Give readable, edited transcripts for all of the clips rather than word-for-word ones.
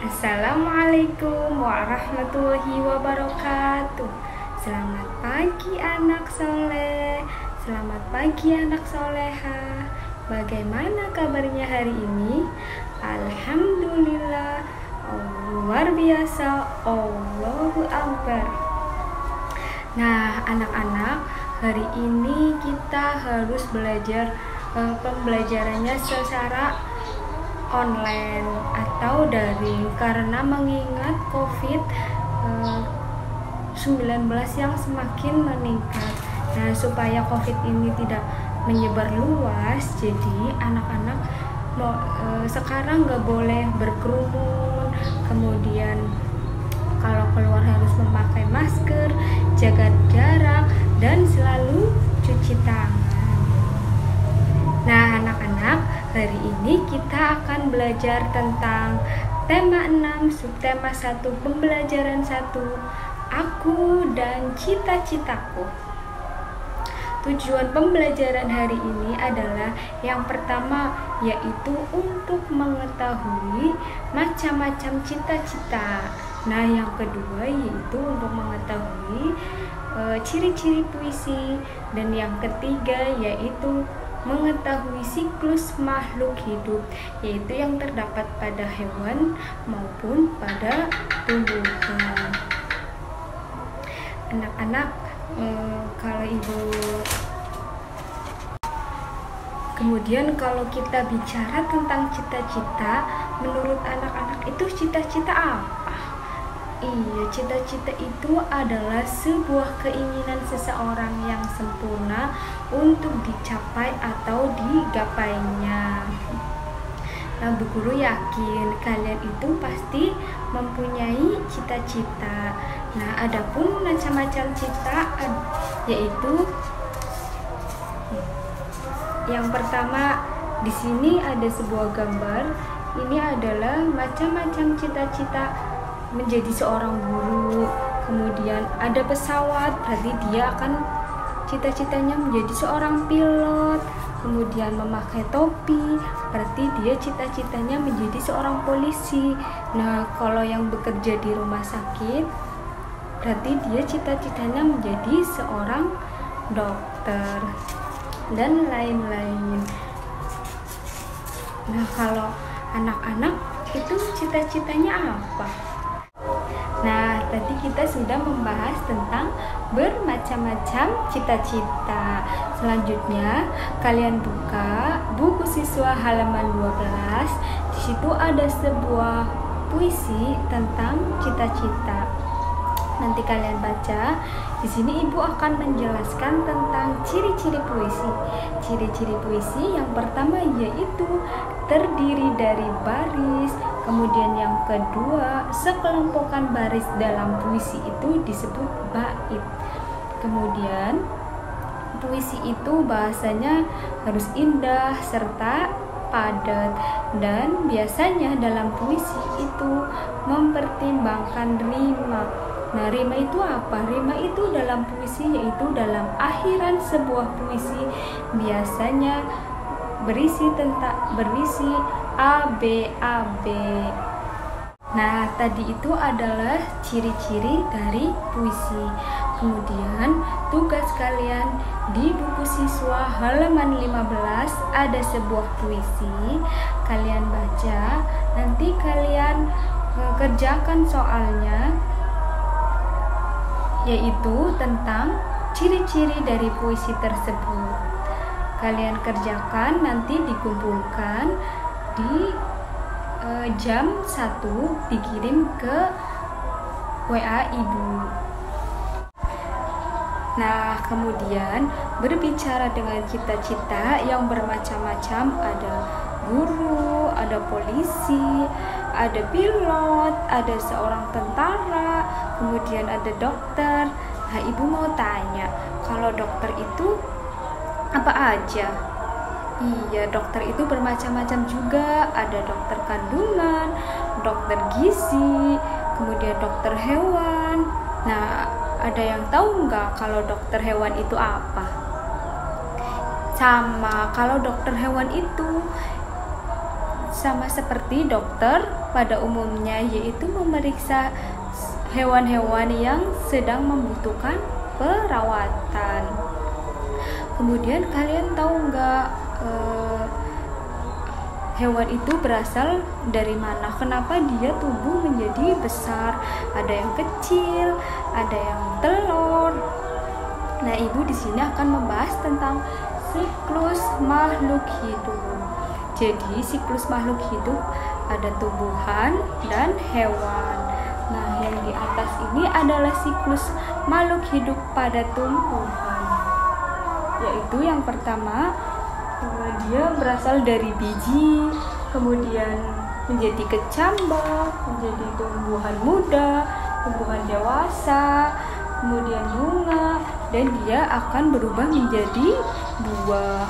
Assalamualaikum warahmatullahi wabarakatuh. Selamat pagi anak soleh, selamat pagi anak soleha. Bagaimana kabarnya hari ini? Alhamdulillah, luar biasa, Allahu Akbar. Nah anak-anak, hari ini kita harus belajar pembelajarannya secara online atau daring karena mengingat COVID-19 yang semakin meningkat. Nah, supaya COVID ini tidak menyebar luas, jadi anak-anak sekarang nggak boleh berkerumun, kemudian kalau keluar harus memakai masker, jaga jarak, dan selalu cuci tangan. Nah anak-anak, hari ini kita akan belajar tentang tema 6, subtema 1, pembelajaran 1, aku dan cita-citaku. Tujuan pembelajaran hari ini adalah yang pertama, yaitu untuk mengetahui macam-macam cita-cita. Nah yang kedua yaitu untuk mengetahui ciri-ciri puisi, dan yang ketiga yaitu mengetahui siklus makhluk hidup, yaitu yang terdapat pada hewan maupun pada tumbuhan. Anak-anak, kalau ibu kemudian kalau kita bicara tentang cita-cita, menurut anak-anak itu cita-cita apa? Iya, cita-cita itu adalah sebuah keinginan seseorang yang sempurna untuk dicapai atau digapainya. Nah, Bu Guru yakin kalian itu pasti mempunyai cita-cita. Nah, adapun macam-macam cita yaitu yang pertama, di sini ada sebuah gambar. Ini adalah macam-macam cita-cita. Menjadi seorang guru, kemudian ada pesawat, berarti dia akan cita-citanya menjadi seorang pilot, kemudian memakai topi, berarti dia cita-citanya menjadi seorang polisi. Nah, kalau yang bekerja di rumah sakit, berarti dia cita-citanya menjadi seorang dokter, dan lain-lain. Nah, kalau anak-anak itu cita-citanya apa? Nah, tadi kita sudah membahas tentang bermacam-macam cita-cita. Selanjutnya, kalian buka buku siswa halaman 12. Di situ ada sebuah puisi tentang cita-cita. Nanti kalian baca. Di sini ibu akan menjelaskan tentang ciri-ciri puisi. Ciri-ciri puisi yang pertama yaitu terdiri dari baris, kemudian yang kedua sekelompokan baris dalam puisi itu disebut bait. Kemudian puisi itu bahasanya harus indah serta padat, dan biasanya dalam puisi itu mempertimbangkan rima. Nah, rima itu apa? Rima itu dalam puisi yaitu dalam akhiran sebuah puisi biasanya berisi A, B, A, B. Nah, tadi itu adalah ciri-ciri dari puisi. Kemudian, tugas kalian di buku siswa halaman 15 ada sebuah puisi. Kalian baca, nanti kalian kerjakan soalnya, yaitu tentang ciri-ciri dari puisi tersebut. Kalian kerjakan, nanti dikumpulkan di jam 1 dikirim ke WA ibu. Nah, kemudian berbicara dengan cita-cita yang bermacam-macam, ada guru, ada polisi, ada pilot, ada seorang tentara, kemudian ada dokter. Nah, ibu mau tanya, kalau dokter itu apa aja? Iya, dokter itu bermacam-macam juga. Ada dokter kandungan, dokter gizi, kemudian dokter hewan. Nah, ada yang tahu nggak kalau dokter hewan itu apa? Sama, kalau dokter hewan itu sama seperti dokter pada umumnya, yaitu memeriksa hewan-hewan yang sedang membutuhkan perawatan. Kemudian kalian tahu nggak hewan itu berasal dari mana? Kenapa dia tumbuh menjadi besar? Ada yang kecil, ada yang telur. Nah, ibu di sini akan membahas tentang siklus makhluk hidup. Jadi, siklus makhluk hidup ada tumbuhan dan hewan. Nah, yang di atas ini adalah siklus makhluk hidup pada tumbuhan. Yaitu yang pertama, dia berasal dari biji, kemudian menjadi kecambah, menjadi tumbuhan muda, tumbuhan dewasa, kemudian bunga, dan dia akan berubah menjadi buah.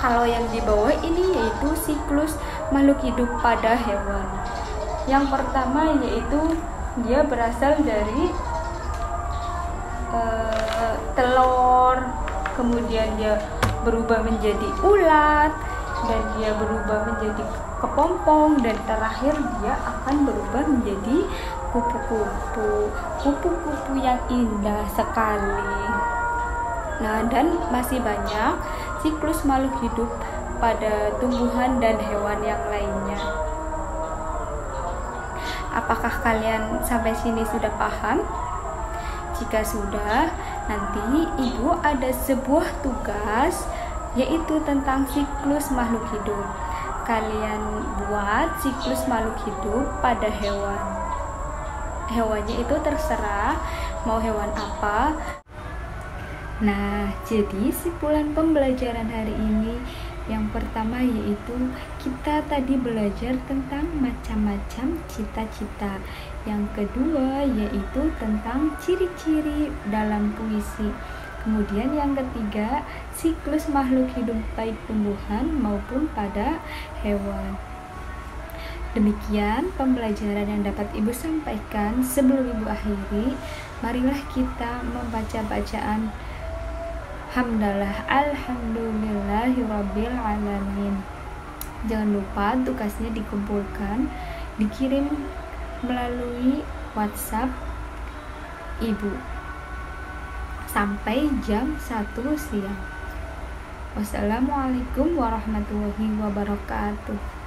Kalau yang di bawah ini yaitu siklus makhluk hidup pada hewan. Yang pertama yaitu dia berasal dari telur, kemudian dia berubah menjadi ulat, dan dia berubah menjadi kepompong, dan terakhir dia akan berubah menjadi kupu-kupu yang indah sekali. Nah, dan masih banyak siklus makhluk hidup pada tumbuhan dan hewan yang lainnya. Apakah kalian sampai sini sudah paham? Jika sudah, nanti ibu ada sebuah tugas, yaitu tentang siklus makhluk hidup. Kalian buat siklus makhluk hidup pada hewan. Hewannya itu terserah mau hewan apa. Nah, jadi simpulan pembelajaran hari ini yang pertama yaitu kita tadi belajar tentang macam-macam cita-cita. Yang kedua yaitu tentang ciri-ciri dalam puisi. Kemudian yang ketiga, siklus makhluk hidup baik tumbuhan maupun pada hewan. Demikian pembelajaran yang dapat ibu sampaikan. Sebelum ibu akhiri, marilah kita membaca bacaan hamdalah alhamdulillahirabbil alamin. Jangan lupa tugasnya dikumpulkan, dikirim melalui WhatsApp ibu sampai jam 1 siang. Wassalamualaikum warahmatullahi wabarakatuh.